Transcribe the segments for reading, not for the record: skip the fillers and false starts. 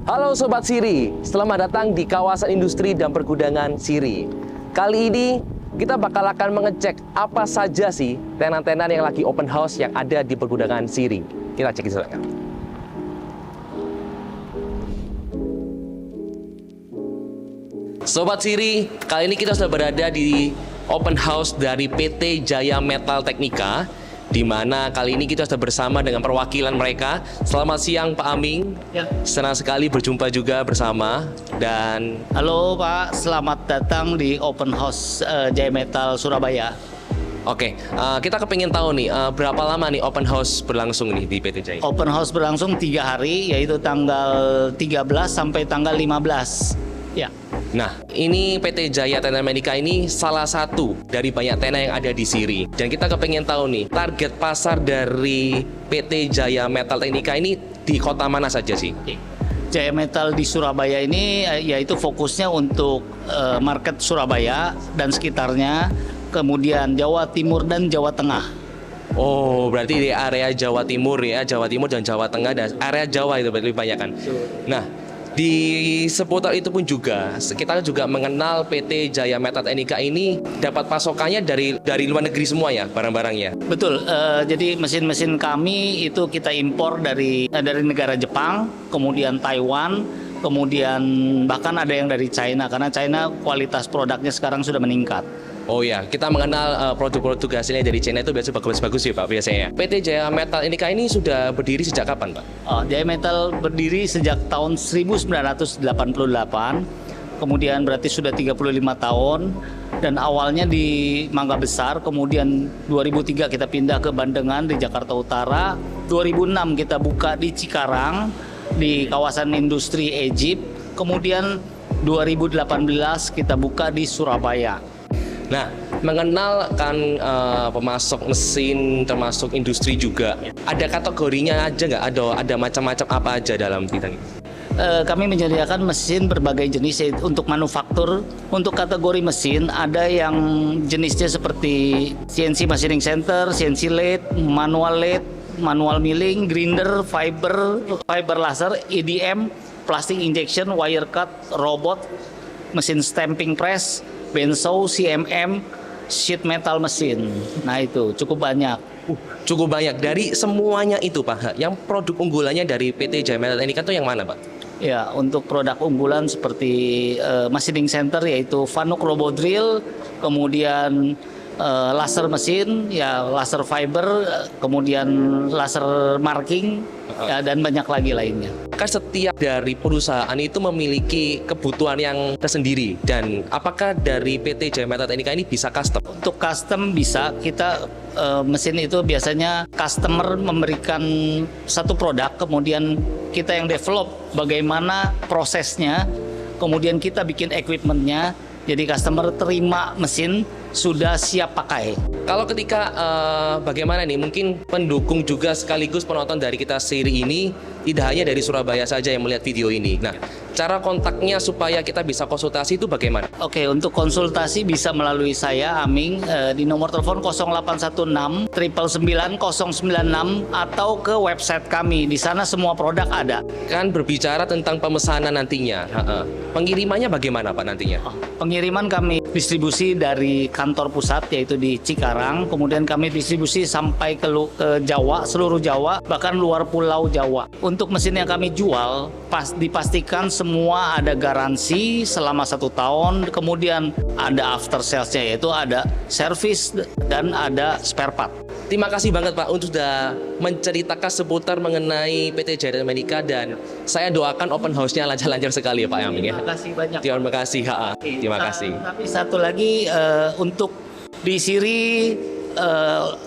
Halo Sobat Siri, selamat datang di kawasan industri dan pergudangan Siri. Kali ini kita bakal akan mengecek apa saja sih tenan-tenan yang lagi open house yang ada di pergudangan Siri. Kita cek itu. Sobat Siri, kali ini kita sudah berada di open house dari PT Jaya Metal Teknika, di mana kali ini kita sudah bersama dengan perwakilan mereka. Selamat siang Pak Aming. Ya. Senang sekali berjumpa juga bersama. Dan Halo Pak, selamat datang di Open House Jaya Metal Surabaya. oke, kita kepingin tahu nih berapa lama nih open house berlangsung nih di PT Jaya? Open House berlangsung 3 hari, yaitu tanggal 13 sampai tanggal 15. Ya. Nah, ini PT Jaya Tenan Medica ini salah satu dari banyak tenan yang ada di Siri. Dan kita kepengen tahu nih, target pasar dari PT Jaya Metal Teknika ini di kota mana saja sih? Jaya Metal di Surabaya ini yaitu fokusnya untuk market Surabaya dan sekitarnya, kemudian Jawa Timur dan Jawa Tengah. Oh, berarti di area Jawa Timur ya, Jawa Timur dan Jawa Tengah dan area Jawa itu lebih banyak kan? Nah, di seputar itu pun juga kita juga mengenal PT Jaya Metal Teknika ini dapat pasokannya dari luar negeri semua ya barang-barangnya. Betul, jadi mesin-mesin kami itu kita impor dari negara Jepang, kemudian Taiwan, kemudian bahkan ada yang dari China, karena China kualitas produknya sekarang sudah meningkat. Oh ya, kita mengenal produk-produk hasilnya dari China itu biasanya bagus-bagus ya Pak biasanya. PT Jaya Metal Teknika ini sudah berdiri sejak kapan Pak? Jaya Metal berdiri sejak tahun 1988, kemudian berarti sudah 35 tahun, dan awalnya di Mangga Besar, kemudian 2003 kita pindah ke Bandengan di Jakarta Utara, 2006 kita buka di Cikarang di kawasan industri Egypt, kemudian 2018 kita buka di Surabaya. Nah, mengenalkan pemasok mesin termasuk industri juga, ada kategorinya aja nggak? Ada macam-macam apa aja dalam bidang ini? Kami menyediakan mesin berbagai jenis untuk manufaktur. Untuk kategori mesin ada yang jenisnya seperti CNC Machining Center, CNC Lathe, manual milling, grinder, fiber laser, EDM, plastic injection, wire cut, robot, mesin stamping press, benzo, CMM, sheet metal mesin. Nah itu cukup banyak. Cukup banyak dari semuanya itu Pak. Yang produk unggulannya dari PT Jaya Metal Teknika itu yang mana Pak? Ya, untuk produk unggulan seperti machining center yaitu Fanuc Robot Drill, kemudian laser mesin, ya laser fiber, kemudian laser marking, ya, dan banyak lagi lainnya. Kan setiap dari perusahaan itu memiliki kebutuhan yang tersendiri, dan apakah dari PT Jaya Metal Teknika ini bisa custom? Untuk custom bisa, kita mesin itu biasanya customer memberikan satu produk, kemudian kita yang develop bagaimana prosesnya, kemudian kita bikin equipmentnya, jadi customer terima mesin sudah siap pakai. Kalau ketika bagaimana nih, mungkin pendukung juga sekaligus penonton dari kita Siri ini tidak hanya dari Surabaya saja yang melihat video ini. Nah, cara kontaknya supaya kita bisa konsultasi itu bagaimana? Oke, untuk konsultasi bisa melalui saya, Aming, di nomor telepon 0816 999 096 atau ke website kami. Di sana semua produk ada. Kan berbicara tentang pemesanan nantinya. Pengirimannya bagaimana Pak nantinya? Pengiriman kami distribusi dari kantor pusat yaitu di Cikarang, kemudian kami distribusi sampai ke Jawa, seluruh Jawa, bahkan luar pulau Jawa. Untuk mesin yang kami jual, dipastikan semua ada garansi selama 1 tahun, kemudian ada after sales-nya yaitu ada service dan ada spare part. Terima kasih banget Pak untuk sudah menceritakan seputar mengenai PT Jaya Medica, dan saya doakan open house-nya lancar-lancar sekali ya Pak Yamin ya. Terima kasih banyak. Terima kasih. Terima kasih. Tapi satu lagi, untuk di Siri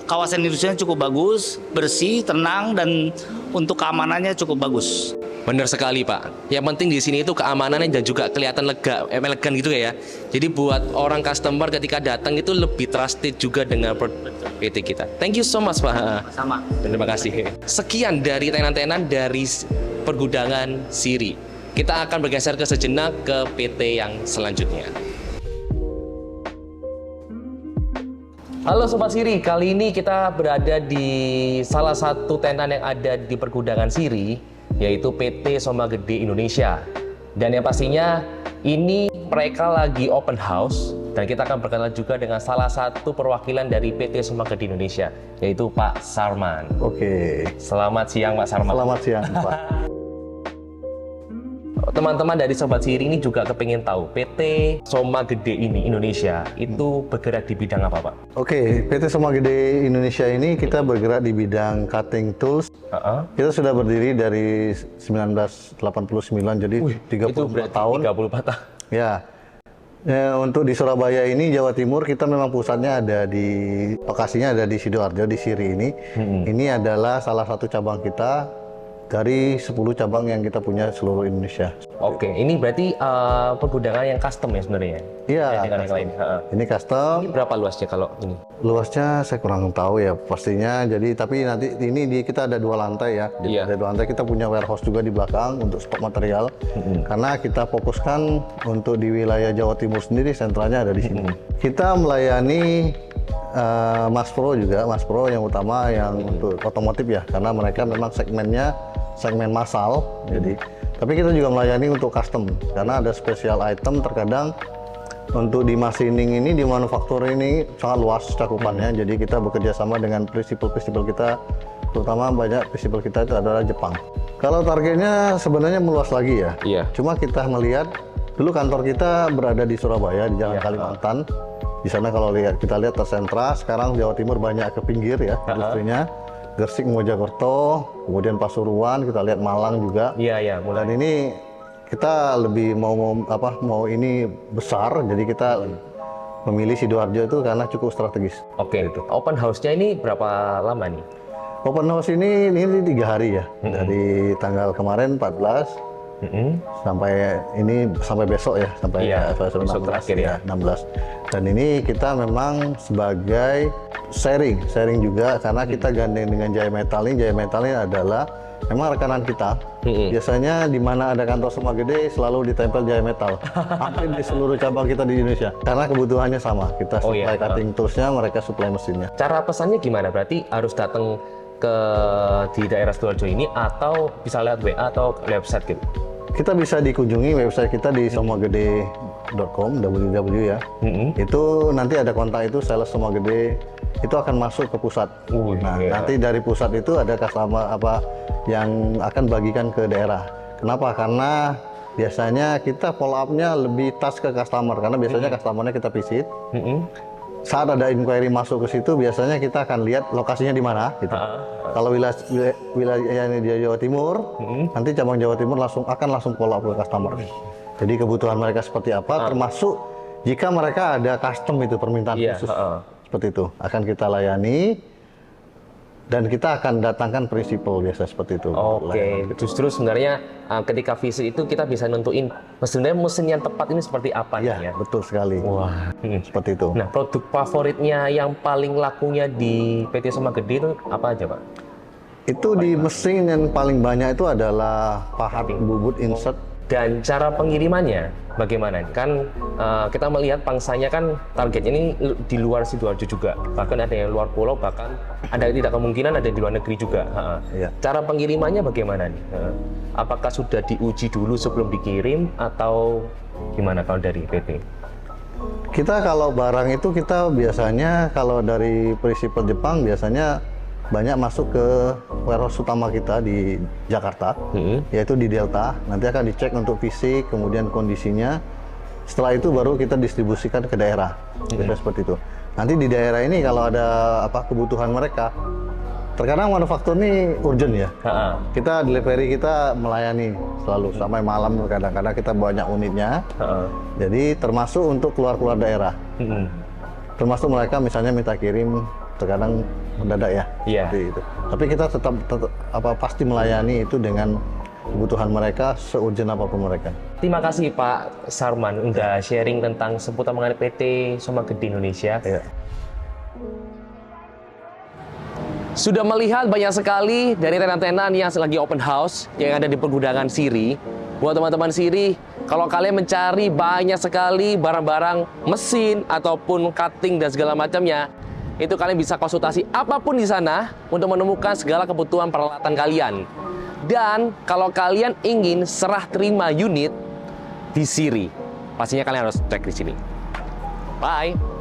kawasan industrinya cukup bagus, bersih, tenang, dan untuk keamanannya cukup bagus. Benar sekali Pak. Yang penting di sini itu keamanannya dan juga kelihatan elegan gitu ya. Jadi buat orang customer ketika datang itu lebih trusted juga dengan produk PT kita. Thank you so much Pak. Sama. Terima kasih. Sekian dari tenan-tenan dari pergudangan Siri. Kita akan bergeser ke sejenak ke PT yang selanjutnya. Halo Sobat Siri, kali ini kita berada di salah satu tenan yang ada di pergudangan Siri. yaitu PT Soma Gede Indonesia. Dan yang pastinya ini mereka lagi open house, dan kita akan berkenalan juga dengan salah satu perwakilan dari PT Soma Gede Indonesia, yaitu Pak Sarman. Oke. Selamat siang Pak Sarman. Selamat siang, Pak. Teman-teman dari Sobat Siri ini juga kepingin tahu PT Soma Gede ini Indonesia itu bergerak di bidang apa, Pak? Oke, PT Soma Gede Indonesia ini kita bergerak di bidang cutting tools. Kita sudah berdiri dari 1989, jadi 34 itu berarti tahun. 34 tahun. Ya. Untuk di Surabaya ini, Jawa Timur, kita memang pusatnya ada lokasinya ada di Sidoarjo, di Siri ini. Ini adalah salah satu cabang kita dari 10 cabang yang kita punya seluruh Indonesia. Oke, ini berarti pergudangan yang custom ya sebenarnya? Iya, dengan yang lain. Ini custom. Ini berapa luasnya kalau ini? Luasnya saya kurang tahu ya pastinya. Jadi tapi nanti ini kita ada 2 lantai ya. Jadi Iya. ada 2 lantai, kita punya warehouse juga di belakang untuk stok material. Karena kita fokuskan untuk di wilayah Jawa Timur sendiri, sentralnya ada di sini. Kita melayani Mas Pro juga, Mas Pro yang utama yang untuk otomotif ya, karena mereka memang segmennya segmen massal. Jadi tapi kita juga melayani untuk custom karena ada special item. Terkadang untuk di machining ini, di manufaktur ini sangat luas cakupannya. Jadi kita bekerja sama dengan prinsipal kita, terutama banyak prinsipal kita itu adalah Jepang. Kalau targetnya sebenarnya meluas lagi ya. Iya. Cuma kita melihat dulu kantor kita berada di Surabaya, di Jalan Kalimantan. Di sana kalau kita lihat tersentra. Sekarang Jawa Timur banyak ke pinggir ya industrinya. Gresik, Mojokerto, kemudian Pasuruan, kita lihat Malang juga. Iya, mulai. Dan ini kita lebih mau ini besar, jadi kita memilih Sidoarjo itu karena cukup strategis. Oke, itu. Open house-nya ini berapa lama nih? Open house ini 3 hari ya, dari tanggal kemarin 14 sampai besok ya, sampai besok terakhir ya. 16. Dan ini kita memang sebagai sharing juga karena kita gandeng dengan Jaya Metal. Jaya Metal ini adalah memang rekanan kita. Biasanya di mana ada kantor Soma Gede selalu ditempel Jaya Metal. Hampir di seluruh cabang kita di Indonesia. Karena kebutuhannya sama. Kita supply cutting toolsnya, mereka supply mesinnya. Cara pesannya gimana? Berarti harus datang di daerah Sidoarjo ini atau bisa lihat WA atau website gitu? Kita bisa dikunjungi website kita di somagede.com, www ya. Itu nanti ada kontak itu, sales Soma Gede itu akan masuk ke pusat. Nanti dari pusat itu ada customer yang akan bagikan ke daerah. Kenapa? Karena biasanya kita follow up-nya lebih touch ke customer, karena biasanya customer-nya kita visit. Saat ada inquiry masuk ke situ, biasanya kita akan lihat lokasinya di mana gitu. Kalau wilayahnya di Jawa Timur, nanti cabang Jawa Timur akan langsung follow up ke customer. Jadi kebutuhan mereka seperti apa, termasuk jika mereka ada custom itu permintaan khusus seperti itu, akan kita layani dan kita akan datangkan prinsipal biasa seperti itu. Oke, justru sebenarnya ketika visit itu kita bisa nentuin sebenarnya mesin yang tepat ini seperti apa nih ya. Betul sekali. Wah, seperti itu. Nah, produk favoritnya yang paling lakunya di PT Soma Gede itu apa aja, Pak? Itu di mesin yang paling banyak itu adalah pahat bubut insert. Dan cara pengirimannya bagaimana? Kan kita melihat pangsanya kan targetnya ini di luar Sidoarjo juga. Bahkan ada yang luar pulau, bahkan ada tidak kemungkinan ada di luar negeri juga. Cara pengirimannya bagaimana nih? Apakah sudah diuji dulu sebelum dikirim atau gimana kalau dari PT? Kita kalau barang itu kita biasanya kalau dari prinsipal Jepang biasanya banyak masuk ke warehouse utama kita di Jakarta, yaitu di Delta. Nanti akan dicek untuk fisik, kemudian kondisinya. Setelah itu baru kita distribusikan ke daerah. Biasanya seperti itu. Nanti di daerah ini kalau ada kebutuhan mereka, terkadang manufaktur ini urgent ya. Kita delivery kita melayani selalu sampai malam kadang-kadang kita banyak unitnya. Jadi termasuk untuk keluar daerah. Termasuk mereka misalnya minta kirim terkadang mendadak ya. Seperti itu. Tapi kita tetap pasti melayani itu dengan kebutuhan mereka seurgent apapun mereka. Terima kasih Pak Sarman udah sharing tentang seputar mengenai PT Soma Gede Indonesia. Sudah melihat banyak sekali dari tenan-tenan yang lagi open house yang ada di pergudangan Siri. Buat teman-teman Siri, kalau kalian mencari banyak sekali barang-barang mesin ataupun cutting dan segala macamnya, itu kalian bisa konsultasi apapun di sana untuk menemukan segala kebutuhan peralatan kalian. Dan kalau kalian ingin serah terima unit di Siri, pastinya kalian harus cek di sini. Bye.